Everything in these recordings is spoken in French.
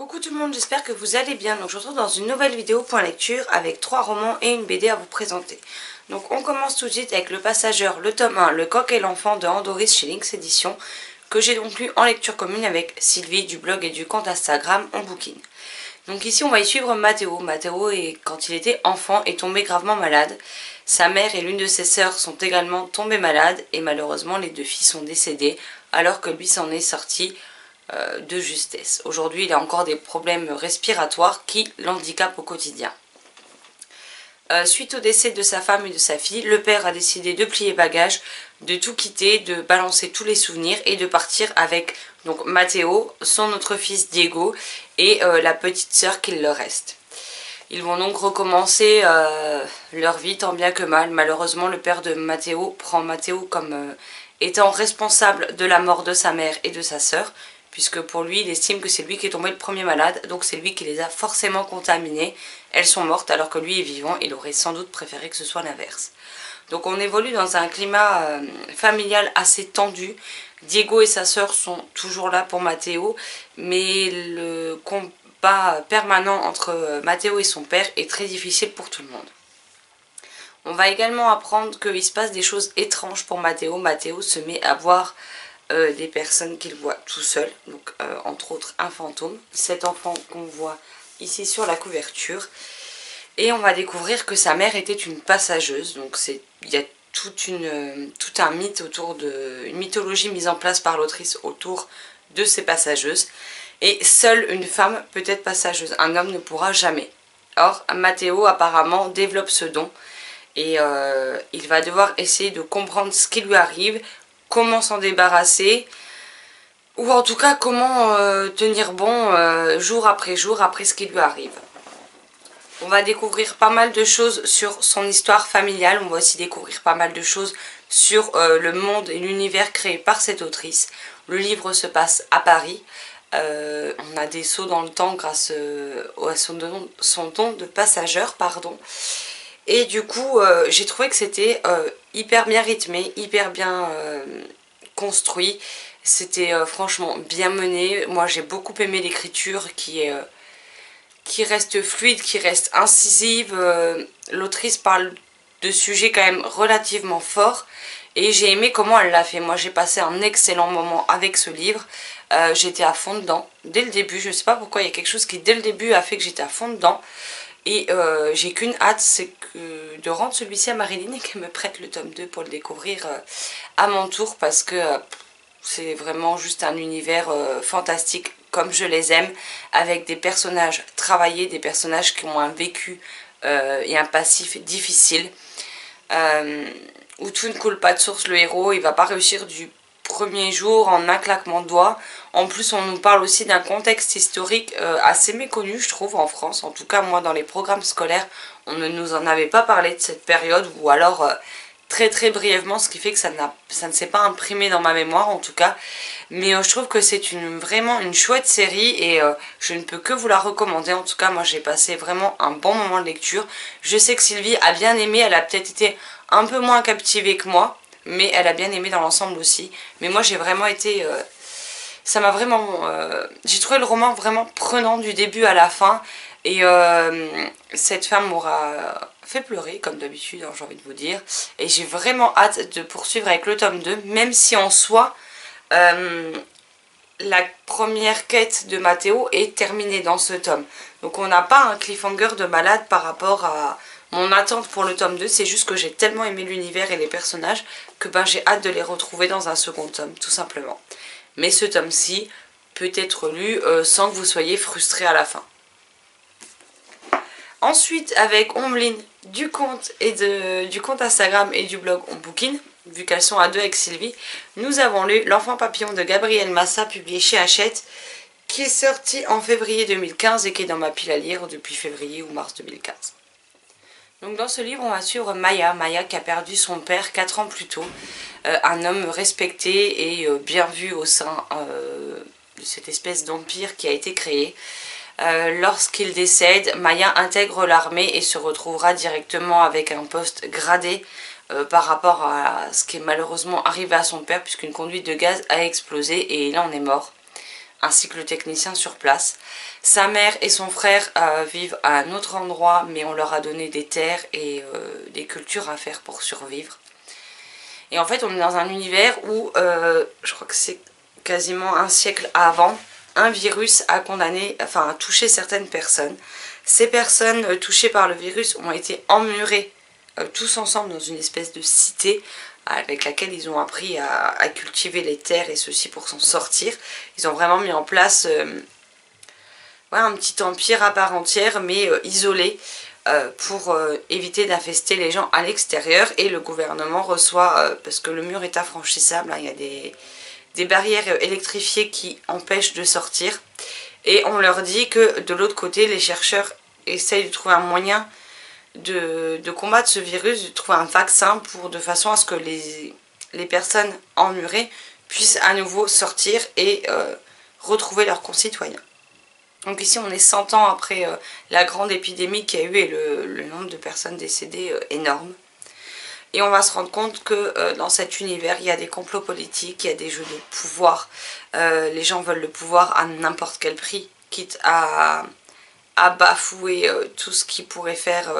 Coucou tout le monde, j'espère que vous allez bien. Donc je vous retrouve dans une nouvelle vidéo point lecture avec 3 romans et une BD à vous présenter. Donc on commence tout de suite avec Le Passageur, le tome 1, Le Coq et l'Enfant de Andoris chez Lynx Éditions, que j'ai donc lu en lecture commune avec Sylvie du blog et du compte Instagram On Booking. Donc ici on va y suivre Mathéo. Mathéo, quand il était enfant, est tombé gravement malade. Sa mère et l'une de ses sœurs sont également tombées malades et malheureusement les 2 filles sont décédées alors que lui s'en est sorti de justesse. Aujourd'hui, il a encore des problèmes respiratoires qui l'handicapent au quotidien. Suite au décès de sa femme et de sa fille, le père a décidé de plier bagages, de tout quitter, de balancer tous les souvenirs et de partir avec donc Mathéo, son autre fils Diego et la petite sœur qu'il leur reste. Ils vont donc recommencer leur vie tant bien que mal. Malheureusement, le père de Mathéo prend Mathéo comme étant responsable de la mort de sa mère et de sa sœur, puisque pour lui, il estime que c'est lui qui est tombé le premier malade, donc c'est lui qui les a forcément contaminées. Elles sont mortes alors que lui est vivant, il aurait sans doute préféré que ce soit l'inverse. Donc on évolue dans un climat familial assez tendu. Diego et sa sœur sont toujours là pour Mathéo, mais le combat permanent entre Mathéo et son père est très difficile pour tout le monde. On va également apprendre qu'il se passe des choses étranges pour Mathéo. Mathéo se met à voir des personnes qu'il voit tout seul, donc entre autres un fantôme, cet enfant qu'on voit ici sur la couverture, et on va découvrir que sa mère était une passageuse. Donc il y a tout un mythe autour une mythologie mise en place par l'autrice autour de ces passageuses, et seule une femme peut être passageuse, un homme ne pourra jamais. Or Mathéo apparemment développe ce don et il va devoir essayer de comprendre ce qui lui arrive, comment s'en débarrasser, ou en tout cas comment tenir bon jour après ce qui lui arrive. On va découvrir pas mal de choses sur son histoire familiale, on va aussi découvrir pas mal de choses sur le monde et l'univers créé par cette autrice. Le livre se passe à Paris, on a des sauts dans le temps grâce à son don de passageur, pardon. Et du coup, j'ai trouvé que c'était hyper bien rythmé, hyper bien construit. C'était franchement bien mené. Moi, j'ai beaucoup aimé l'écriture qui reste fluide, qui reste incisive. L'autrice parle de sujets quand même relativement forts. Et j'ai aimé comment elle l'a fait. Moi, j'ai passé un excellent moment avec ce livre. J'étais à fond dedans dès le début. Je ne sais pas pourquoi, il y a quelque chose qui, dès le début, a fait que j'étais à fond dedans. Et j'ai qu'une hâte, c'est de rendre celui-ci à Marilyn et qu'elle me prête le tome 2 pour le découvrir à mon tour, parce que c'est vraiment juste un univers fantastique comme je les aime, avec des personnages travaillés, des personnages qui ont un vécu et un passif difficile, où tout ne coule pas de source. Le héros, il va pas réussir du premier jour en un claquement de doigts. En plus, on nous parle aussi d'un contexte historique assez méconnu, je trouve, en France. En tout cas, moi, dans les programmes scolaires, on ne nous en avait pas parlé de cette période, ou alors très très brièvement, ce qui fait que ça ne s'est pas imprimé dans ma mémoire, en tout cas. Mais je trouve que c'est vraiment une chouette série, et je ne peux que vous la recommander. En tout cas, moi, j'ai passé vraiment un bon moment de lecture. Je sais que Sylvie a bien aimé, elle a peut-être été un peu moins captivée que moi, mais elle a bien aimé dans l'ensemble aussi. Mais moi, j'ai vraiment été... ça m'a vraiment... j'ai trouvé le roman vraiment prenant du début à la fin. Et cette femme m'aura fait pleurer, comme d'habitude, hein, j'ai envie de vous dire. Et j'ai vraiment hâte de poursuivre avec le tome 2, même si en soi, la première quête de Mathéo est terminée dans ce tome. Donc on n'a pas un cliffhanger de malade par rapport à mon attente pour le tome 2. C'est juste que j'ai tellement aimé l'univers et les personnages que j'ai hâte de les retrouver dans un second tome, tout simplement. Mais ce tome-ci peut être lu sans que vous soyez frustré à la fin. Ensuite, avec Ombline du compte Instagram et du blog On Booking, vu qu'elles sont à deux avec Sylvie, nous avons lu L'Enfant Papillon de Gabriel Massa, publié chez Hachette, qui est sorti en février 2015 et qui est dans ma pile à lire depuis février ou mars 2015. Donc dans ce livre, on va suivre Maya qui a perdu son père 4 ans plus tôt, un homme respecté et bien vu au sein de cette espèce d'empire qui a été créé. Lorsqu'il décède, Maya intègre l'armée et se retrouvera directement avec un poste gradé par rapport à ce qui est malheureusement arrivé à son père, puisqu'une conduite de gaz a explosé et il en est mort. ainsi que le technicien sur place. Sa mère et son frère vivent à un autre endroit, mais on leur a donné des terres et des cultures à faire pour survivre. Et en fait, on est dans un univers où, je crois que c'est quasiment un siècle avant, un virus a a touché certaines personnes. Ces personnes touchées par le virus ont été emmurées tous ensemble dans une espèce de cité avec laquelle ils ont appris à cultiver les terres et ceci pour s'en sortir. Ils ont vraiment mis en place un petit empire à part entière, mais isolé, pour éviter d'infester les gens à l'extérieur. Et le gouvernement reçoit, parce que le mur est infranchissable, hein, il y a des barrières électrifiées qui empêchent de sortir. Et on leur dit que de l'autre côté, les chercheurs essayent de trouver un moyen de combattre ce virus, de trouver un vaccin de façon à ce que les personnes emmurées puissent à nouveau sortir et retrouver leurs concitoyens. Donc ici on est 100 ans après la grande épidémie qu'il y a eu et le nombre de personnes décédées énorme. Et on va se rendre compte que dans cet univers il y a des complots politiques, il y a des jeux de pouvoir. Les gens veulent le pouvoir à n'importe quel prix, quitte à bafouer tout ce qui pourrait faire...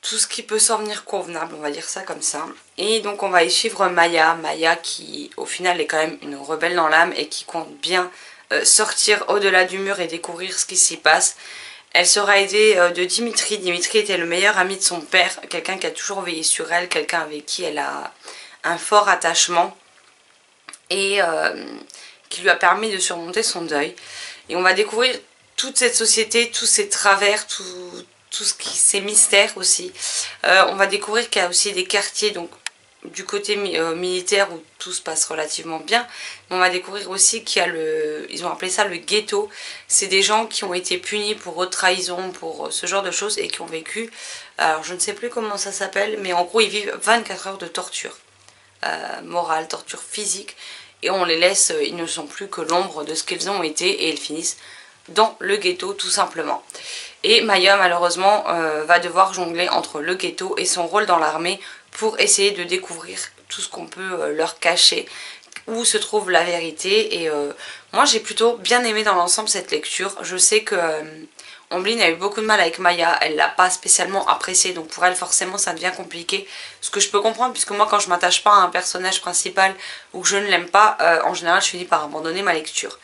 tout ce qui peut s'en venir convenable, on va dire ça comme ça. Et donc on va y suivre Maya qui au final est quand même une rebelle dans l'âme et qui compte bien sortir au-delà du mur et découvrir ce qui s'y passe. Elle sera aidée de Dimitri. Dimitri était le meilleur ami de son père, quelqu'un qui a toujours veillé sur elle, quelqu'un avec qui elle a un fort attachement et qui lui a permis de surmonter son deuil. Et on va découvrir toute cette société, tous ses travers, ces mystères aussi. On va découvrir qu'il y a aussi des quartiers, donc du côté militaire où tout se passe relativement bien. Mais on va découvrir aussi qu'il y a ils ont appelé ça le ghetto. C'est des gens qui ont été punis pour haute trahison, pour ce genre de choses et qui ont vécu, alors je ne sais plus comment ça s'appelle, mais en gros ils vivent 24 heures de torture morale, torture physique. Et on les laisse, ils ne sont plus que l'ombre de ce qu'ils ont été et ils finissent dans le ghetto tout simplement. Et Maya malheureusement va devoir jongler entre le ghetto et son rôle dans l'armée pour essayer de découvrir tout ce qu'on peut leur cacher, où se trouve la vérité. Et moi j'ai plutôt bien aimé dans l'ensemble cette lecture. Je sais que Omblin a eu beaucoup de mal avec Maya, elle l'a pas spécialement appréciée, donc pour elle forcément ça devient compliqué. Ce que je peux comprendre, puisque moi quand je m'attache pas à un personnage principal ou que je ne l'aime pas, en général je finis par abandonner ma lecture.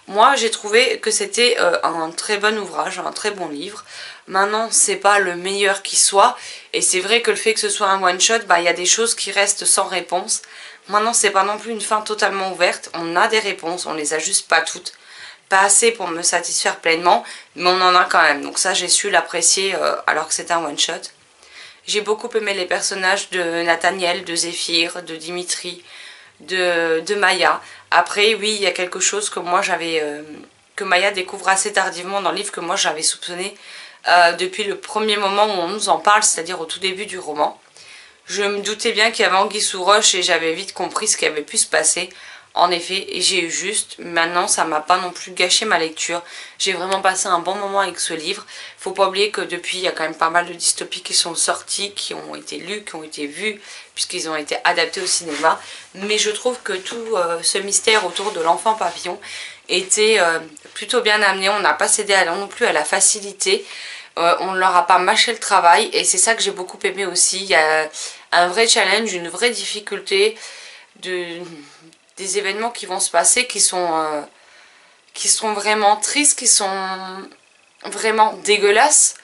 Moi j'ai trouvé que c'était un très bon ouvrage, un très bon livre. Maintenant c'est pas le meilleur qui soit, et c'est vrai que le fait que ce soit un one shot, il y a des choses qui restent sans réponse. Maintenant c'est pas non plus une fin totalement ouverte, on a des réponses, on les a juste pas toutes. Pas assez pour me satisfaire pleinement, mais on en a quand même. Donc ça j'ai su l'apprécier alors que c'était un one shot. J'ai beaucoup aimé les personnages de Nathaniel, de Zéphyr, de Dimitri, de Maya. Après oui il y a quelque chose que moi j'avais que Maya découvre assez tardivement dans le livre, que moi j'avais soupçonné depuis le premier moment où on nous en parle, c'est-à-dire au tout début du roman. Je me doutais bien qu'il y avait anguille sous roche et j'avais vite compris ce qui avait pu se passer. En effet, j'ai eu juste. Maintenant, ça m'a pas non plus gâché ma lecture. J'ai vraiment passé un bon moment avec ce livre. Faut pas oublier que depuis, il y a quand même pas mal de dystopies qui sont sorties, qui ont été lues, qui ont été vues, puisqu'ils ont été adaptés au cinéma. Mais je trouve que tout ce mystère autour de l'enfant papillon était plutôt bien amené. On n'a pas cédé non plus à la facilité. On ne leur a pas mâché le travail. Et c'est ça que j'ai beaucoup aimé aussi. Il y a un vrai challenge, une vraie difficulté des événements qui vont se passer qui sont vraiment tristes, qui sont vraiment dégueulasses.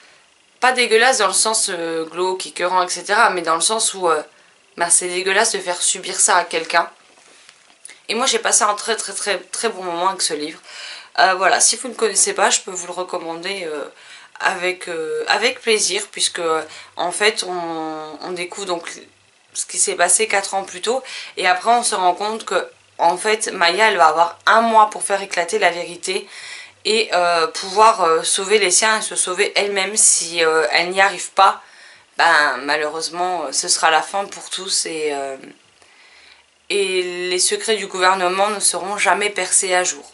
Pas dégueulasses dans le sens glauque, écœurant, etc. Mais dans le sens où c'est dégueulasse de faire subir ça à quelqu'un. Et moi j'ai passé un très bon moment avec ce livre. Voilà, si vous ne connaissez pas, je peux vous le recommander avec plaisir, puisque en fait on découvre donc ce qui s'est passé 4 ans plus tôt. Et après on se rend compte que en fait Maya elle va avoir 1 mois pour faire éclater la vérité et pouvoir sauver les siens et se sauver elle-même. Si elle n'y arrive pas, malheureusement ce sera la fin pour tous et les secrets du gouvernement ne seront jamais percés à jour.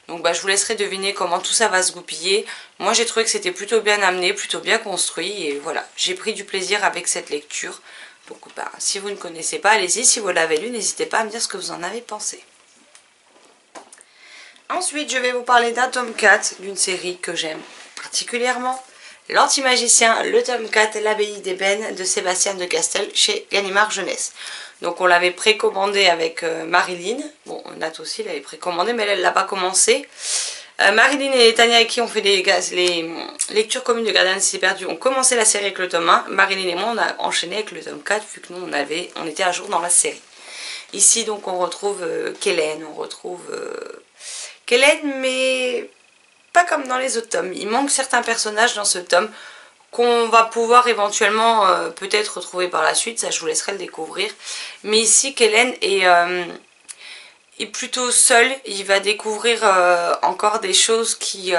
Donc je vous laisserai deviner comment tout ça va se goupiller. Moi j'ai trouvé que c'était plutôt bien amené, plutôt bien construit et voilà, j'ai pris du plaisir avec cette lecture. Donc si vous ne connaissez pas, allez-y, si vous l'avez lu, n'hésitez pas à me dire ce que vous en avez pensé. Ensuite, je vais vous parler d'un tome 4 d'une série que j'aime particulièrement. L'Antimagicien, le tome 4, l'abbaye d'ébène de Sébastien de Castel chez Gallimard Jeunesse. Donc on l'avait précommandé avec Marilyn. Bon, Nat aussi l'avait précommandé, mais elle ne l'a pas commencé. Marilyn et Tania et qui ont fait les lectures communes de Gardien s'est perdu ont commencé la série avec le tome 1. Marilyn et moi on a enchaîné avec le tome 4 vu que nous on était à jour dans la série. Ici donc on retrouve Kellen, Kellen, mais pas comme dans les autres tomes. Il manque certains personnages dans ce tome qu'on va pouvoir éventuellement peut-être retrouver par la suite, ça je vous laisserai le découvrir. Mais ici Kellen est plutôt seul, il va découvrir encore des choses qui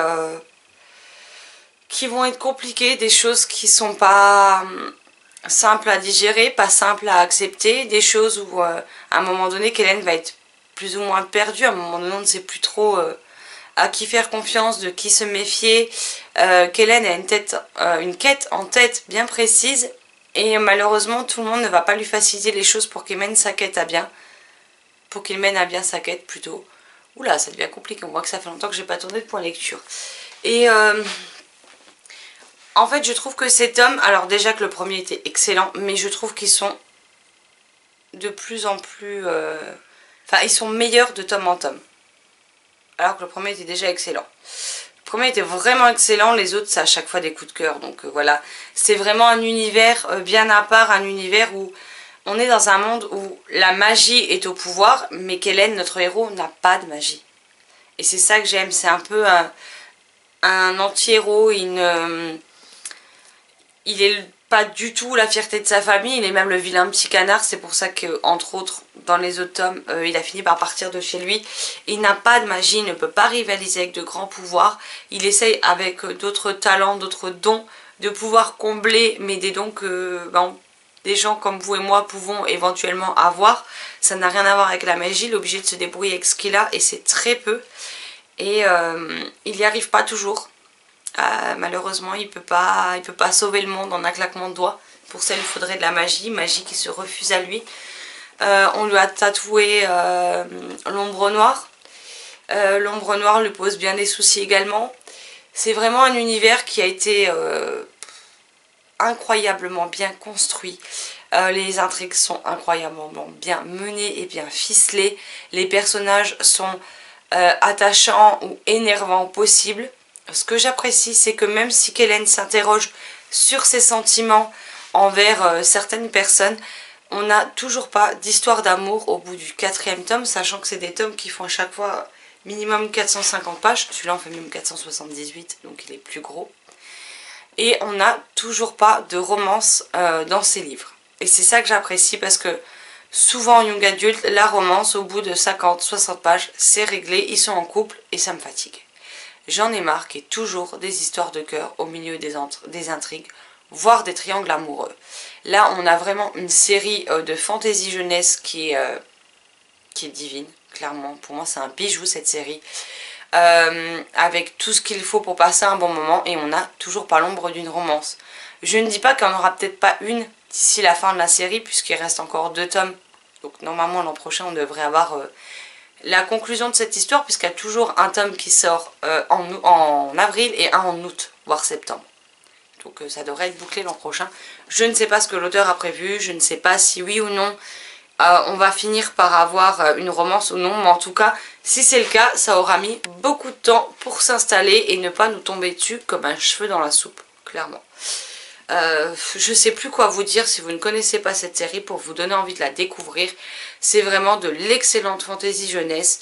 vont être compliquées, des choses qui sont pas simples à digérer, pas simples à accepter, des choses où à un moment donné Kellen va être plus ou moins perdue, à un moment donné on ne sait plus trop à qui faire confiance, de qui se méfier. Kellen a une quête en tête bien précise et malheureusement tout le monde ne va pas lui faciliter les choses pour qu'il mène sa quête à bien. Pour qu'il mène à bien sa quête plutôt. Oula, ça devient compliqué, on voit que ça fait longtemps que j'ai pas tourné de point lecture. Et en fait je trouve que ces tomes, alors déjà que le premier était excellent, mais je trouve qu'ils sont de plus en plus... Enfin, ils sont meilleurs de tome en tome. Alors que le premier était déjà excellent. Le premier était vraiment excellent, les autres c'est à chaque fois des coups de cœur. Donc voilà, c'est vraiment un univers bien à part, un univers où on est dans un monde où la magie est au pouvoir, mais Kellen, notre héros, n'a pas de magie. Et c'est ça que j'aime, c'est un peu un anti-héros, il est pas du tout la fierté de sa famille, il est même le vilain petit canard, c'est pour ça que, entre autres, dans les autres tomes, il a fini par partir de chez lui. Il n'a pas de magie, il ne peut pas rivaliser avec de grands pouvoirs, il essaye avec d'autres talents, d'autres dons, de pouvoir combler, mais des dons que des gens comme vous et moi pouvons éventuellement avoir. Ça n'a rien à voir avec la magie, il est obligé de se débrouiller avec ce qu'il a, et c'est très peu. Et il n'y arrive pas toujours. Malheureusement, il peut pas sauver le monde en un claquement de doigts. Pour ça, il faudrait de la magie, magie qui se refuse à lui. On lui a tatoué l'ombre noire. L'ombre noire lui pose bien des soucis également. C'est vraiment un univers qui a été incroyablement bien construit. Les intrigues sont incroyablement bien menées et bien ficelées. Les personnages sont attachants ou énervants possible. Ce que j'apprécie, c'est que même si Kellen s'interroge sur ses sentiments envers certaines personnes, on n'a toujours pas d'histoire d'amour au bout du 4e tome, sachant que c'est des tomes qui font à chaque fois minimum 450 pages. Celui-là en fait même 478, donc il est plus gros. Et on n'a toujours pas de romance dans ces livres. Et c'est ça que j'apprécie parce que souvent en young adulte, la romance au bout de 50-60 pages, c'est réglé, ils sont en couple et ça me fatigue. J'en ai marre qu'il y ait toujours des histoires de cœur au milieu des intrigues, voire des triangles amoureux. Là, on a vraiment une série de fantasy jeunesse qui est divine, clairement. Pour moi, c'est un bijou cette série. Avec tout ce qu'il faut pour passer un bon moment et on n'a toujours pas l'ombre d'une romance. Je ne dis pas qu'il n'y en aura peut-être pas une d'ici la fin de la série puisqu'il reste encore 2 tomes. Donc normalement l'an prochain on devrait avoir la conclusion de cette histoire puisqu'il y a toujours un tome qui sort en avril et un en août, voire septembre. Donc ça devrait être bouclé l'an prochain. Je ne sais pas ce que l'auteur a prévu, je ne sais pas si oui ou non on va finir par avoir une romance ou non, mais en tout cas, si c'est le cas, ça aura mis beaucoup de temps pour s'installer et ne pas nous tomber dessus comme un cheveu dans la soupe, clairement. Je sais plus quoi vous dire si vous ne connaissez pas cette série pour vous donner envie de la découvrir. C'est vraiment de l'excellente fantaisie jeunesse.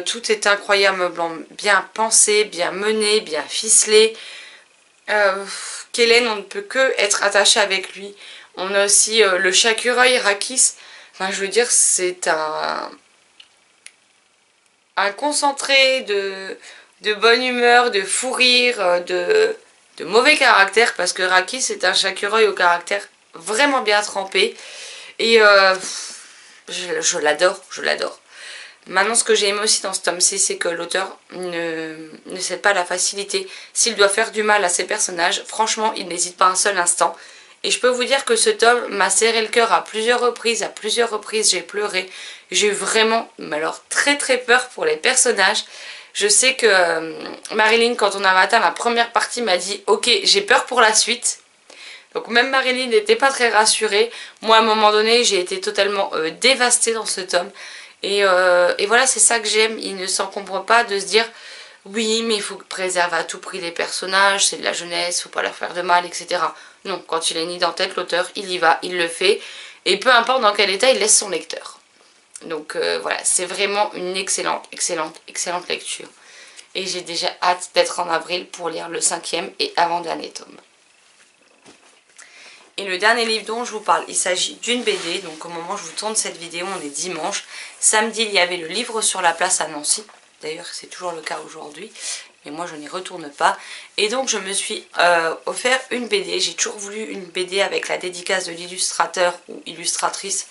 Tout est incroyablement bien pensé, bien mené, bien ficelé. Kellen, on ne peut que être attaché avec lui. On a aussi le Chakureuil, Rakis. Enfin, je veux dire, c'est un concentré de bonne humeur, de fou rire, de mauvais caractère, parce que Rakis c'est un Chakureuil au caractère vraiment bien trempé. Et je l'adore, je l'adore. Maintenant, ce que j'ai aimé aussi dans ce tome 6, c'est que l'auteur ne cède pas la facilité. S'il doit faire du mal à ses personnages, franchement, il n'hésite pas un seul instant. Et je peux vous dire que ce tome m'a serré le cœur à plusieurs reprises j'ai pleuré. J'ai eu vraiment, mais alors très très peur pour les personnages. Je sais que Marilyn, quand on avait atteint la première partie, m'a dit « Ok, j'ai peur pour la suite ». Donc même Marilyn n'était pas très rassurée. Moi, à un moment donné, j'ai été totalement dévastée dans ce tome. Et voilà, c'est ça que j'aime. Il ne s'encombre pas de se dire « Oui, mais il faut préserver à tout prix les personnages, c'est de la jeunesse, il ne faut pas leur faire de mal, etc. » Non, quand il a une idée en tête, l'auteur, il y va, il le fait. Et peu importe dans quel état, il laisse son lecteur. Donc voilà, c'est vraiment une excellente lecture. Et j'ai déjà hâte d'être en avril pour lire le 5e et avant-dernier tome. Et le dernier livre dont je vous parle, il s'agit d'une BD. Donc au moment où je vous tourne cette vidéo, on est dimanche. Samedi, il y avait le livre sur la place à Nancy. D'ailleurs, c'est toujours le cas aujourd'hui. Mais moi, je n'y retourne pas. Et donc, je me suis offert une BD. J'ai toujours voulu une BD avec la dédicace de l'illustrateur ou illustratrice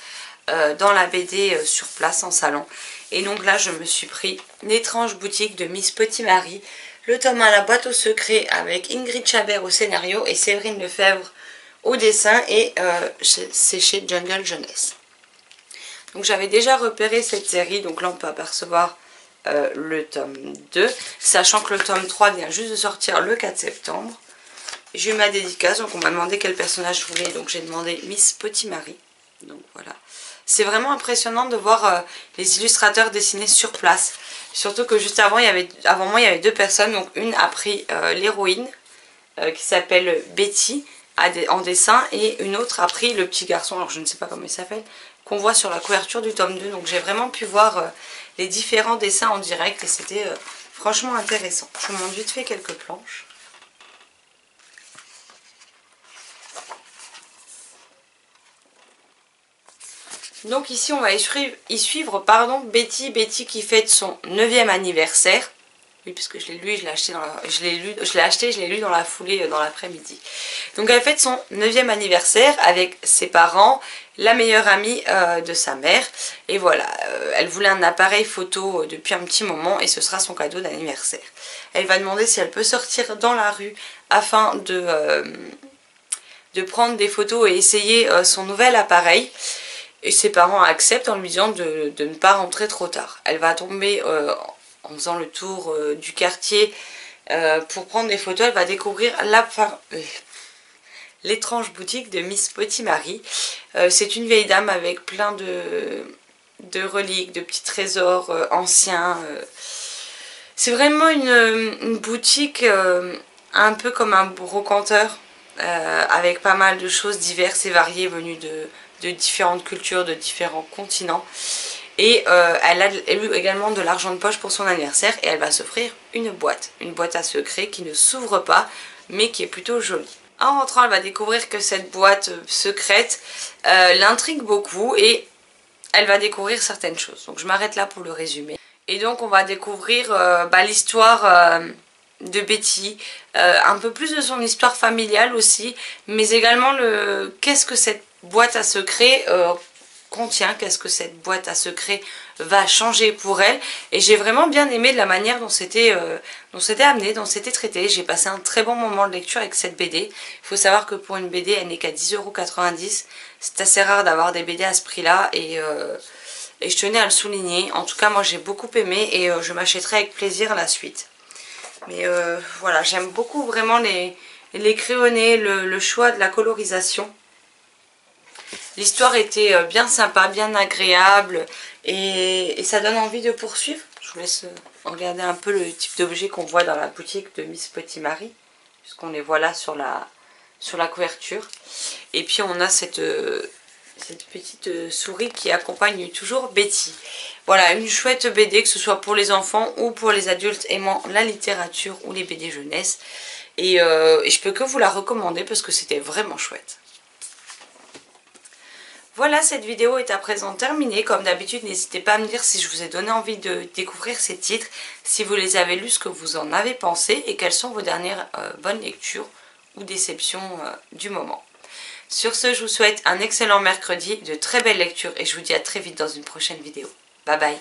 dans la BD sur place en salon. Et donc là je me suis pris L'étrange boutique de Miss Petit Marie, le tome 1 La boîte aux secrets avec Ingrid Chabert au scénario et Séverine Lefebvre au dessin, et c'est chez Jungle Jeunesse. Donc j'avais déjà repéré cette série, donc là on peut apercevoir le tome 2, sachant que le tome 3 vient juste de sortir le 4 septembre. J'ai eu ma dédicace, donc on m'a demandé quel personnage je voulais, donc j'ai demandé Miss Petit Marie. Donc voilà. C'est vraiment impressionnant de voir les illustrateurs dessiner sur place. Surtout que juste avant, avant moi, il y avait deux personnes. Donc une a pris l'héroïne qui s'appelle Betty en dessin. Et une autre a pris le petit garçon, alors je ne sais pas comment il s'appelle, qu'on voit sur la couverture du tome 2. Donc j'ai vraiment pu voir les différents dessins en direct. Et c'était franchement intéressant. Je vous montre vite fait quelques planches. Donc ici on va y suivre Betty qui fête son 9e anniversaire. Oui, parce que je l'ai lu, je l'ai lu dans la foulée dans l'après-midi. Donc elle fête son 9e anniversaire avec ses parents, la meilleure amie de sa mère. Et voilà, elle voulait un appareil photo depuis un petit moment et ce sera son cadeau d'anniversaire. Elle va demander si elle peut sortir dans la rue afin de prendre des photos et essayer son nouvel appareil. Et ses parents acceptent en lui disant de ne pas rentrer trop tard. Elle va tomber en faisant le tour du quartier pour prendre des photos. Elle va découvrir l'étrange boutique de Miss Petit Marie. C'est une vieille dame avec plein de reliques, de petits trésors anciens. C'est vraiment une boutique un peu comme un brocanteur, avec pas mal de choses diverses et variées venues de différentes cultures, de différents continents. Et elle a eu également de l'argent de poche pour son anniversaire et elle va s'offrir une boîte à secret qui ne s'ouvre pas mais qui est plutôt jolie. En rentrant, elle va découvrir que cette boîte secrète l'intrigue beaucoup et elle va découvrir certaines choses. Donc je m'arrête là pour le résumer. Et donc on va découvrir l'histoire de Betty, un peu plus de son histoire familiale aussi, mais également qu'est-ce que cette boîte à secret contient, qu'est-ce que cette boîte à secret va changer pour elle. Et j'ai vraiment bien aimé de la manière dont c'était amené, dont c'était traité. J'ai passé un très bon moment de lecture avec cette BD. Il faut savoir que pour une BD, elle n'est qu'à 10,90 €. C'est assez rare d'avoir des BD à ce prix-là et je tenais à le souligner. En tout cas, moi j'ai beaucoup aimé et je m'achèterai avec plaisir la suite. Mais voilà, j'aime beaucoup vraiment les crayonnés, le choix de la colorisation. L'histoire était bien sympa, bien agréable et ça donne envie de poursuivre. Je vous laisse regarder un peu le type d'objet qu'on voit dans la boutique de Miss Petit Marie, puisqu'on les voit là sur la couverture. Et puis on a cette petite souris qui accompagne toujours Betty. Voilà, une chouette BD, que ce soit pour les enfants ou pour les adultes aimant la littérature ou les BD jeunesse. Et je peux que vous la recommander parce que c'était vraiment chouette. Voilà, cette vidéo est à présent terminée. Comme d'habitude, n'hésitez pas à me dire si je vous ai donné envie de découvrir ces titres, si vous les avez lus, ce que vous en avez pensé et quelles sont vos dernières bonnes lectures ou déceptions du moment. Sur ce, je vous souhaite un excellent mercredi, de très belles lectures et je vous dis à très vite dans une prochaine vidéo. Bye bye.